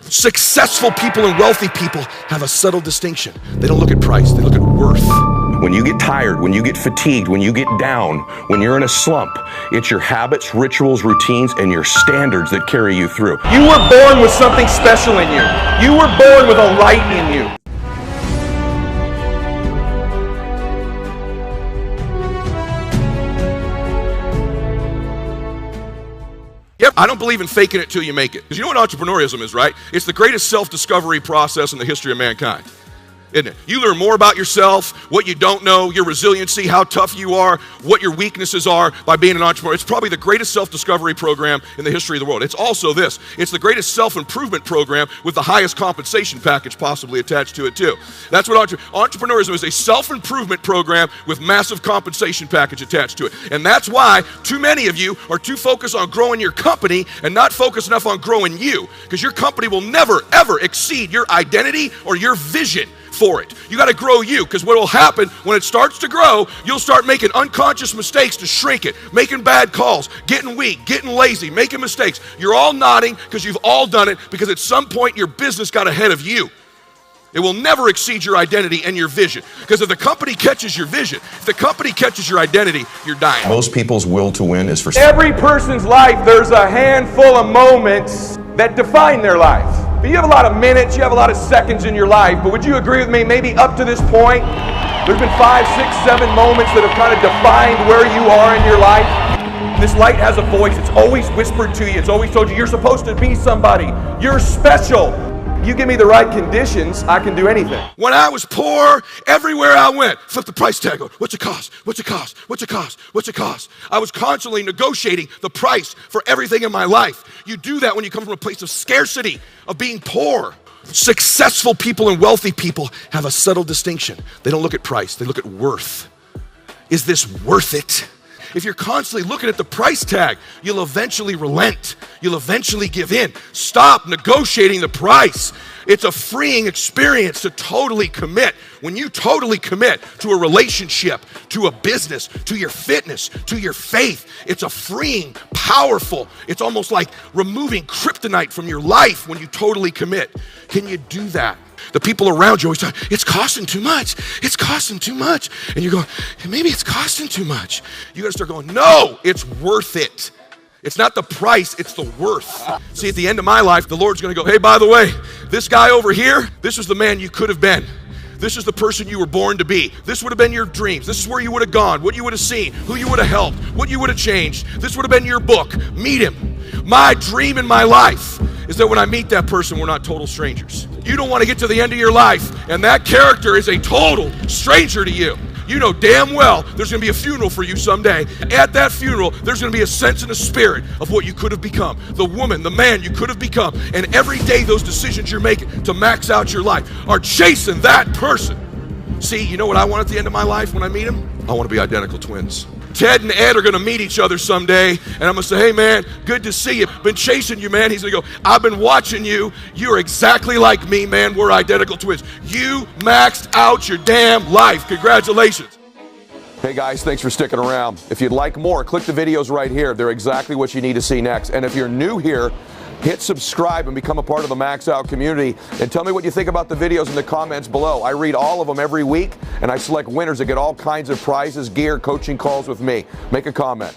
Successful people and wealthy people have a subtle distinction. They don't look at price, they look at worth. When you get tired, when you get fatigued, when you get down, when you're in a slump, it's your habits, rituals, routines, and your standards that carry you through. You were born with something special in you. You were born with a light in you. Yep, I don't believe in faking it till you make it. Because you know what entrepreneurialism is, right? It's the greatest self-discovery process in the history of mankind. Isn't it? You learn more about yourself, what you don't know, your resiliency, how tough you are, what your weaknesses are by being an entrepreneur. It's probably the greatest self-discovery program in the history of the world. It's also this. It's the greatest self-improvement program with the highest compensation package possibly attached to it too. That's what entrepreneurism is, a self-improvement program with massive compensation package attached to it. And that's why too many of you are too focused on growing your company and not focused enough on growing you. Because your company will never, ever exceed your identity or your vision for it. You got to grow you, because what will happen when it starts to grow, you'll start making unconscious mistakes to shrink it, making bad calls, getting weak, getting lazy, making mistakes. You're all nodding because you've all done it, because at some point your business got ahead of you. It will never exceed your identity and your vision, because if the company catches your vision, if the company catches your identity, you're dying. Most people's will to win is for Every person's life, there's a handful of moments that define their life. You have a lot of minutes, you have a lot of seconds in your life, but would you agree with me, maybe up to this point, there's been 5, 6, 7 moments that have kind of defined where you are in your life? This light has a voice. It's always whispered to you. It's always told you, you're supposed to be somebody. You're special. You give me the right conditions, I can do anything. When I was poor, everywhere I went, flip the price tag on. What's it cost? What's it cost? What's it cost? What's it cost? I was constantly negotiating the price for everything in my life. You do that when you come from a place of scarcity, of being poor. Successful people and wealthy people have a subtle distinction. They don't look at price, they look at worth. Is this worth it? If you're constantly looking at the price tag, you'll eventually relent. You'll eventually give in. Stop negotiating the price. It's a freeing experience to totally commit. When you totally commit to a relationship, to a business, to your fitness, to your faith, it's a freeing, powerful, it's almost like removing kryptonite from your life when you totally commit. Can you do that? The people around you always talk, it's costing too much. It's costing too much. And you go, maybe it's costing too much. You got to start going, no, it's worth it. It's not the price, it's the worth. See, at the end of my life, the Lord's going to go, hey, by the way, this guy over here, this was the man you could have been. This is the person you were born to be. This would have been your dreams. This is where you would have gone, what you would have seen, who you would have helped, what you would have changed. This would have been your book. Meet him. My dream in my life is that when I meet that person, we're not total strangers. You don't want to get to the end of your life and that character is a total stranger to you. You know damn well there's going to be a funeral for you someday. At that funeral, there's going to be a sense and a spirit of what you could have become, the woman, the man you could have become. And every day those decisions you're making to max out your life are chasing that person. See, you know what I want at the end of my life when I meet him? I want to be identical twins. Ted and Ed are going to meet each other someday, and I'm going to say, hey man, good to see you. Been chasing you, man. He's going to go, I've been watching you. You're exactly like me, man. We're identical twins. You maxed out your damn life. Congratulations. Hey guys, thanks for sticking around. If you'd like more, click the videos right here. They're exactly what you need to see next. And if you're new here, hit subscribe and become a part of the Max Out community. And tell me what you think about the videos in the comments below. I read all of them every week, and I select winners that get all kinds of prizes, gear, coaching calls with me. Make a comment.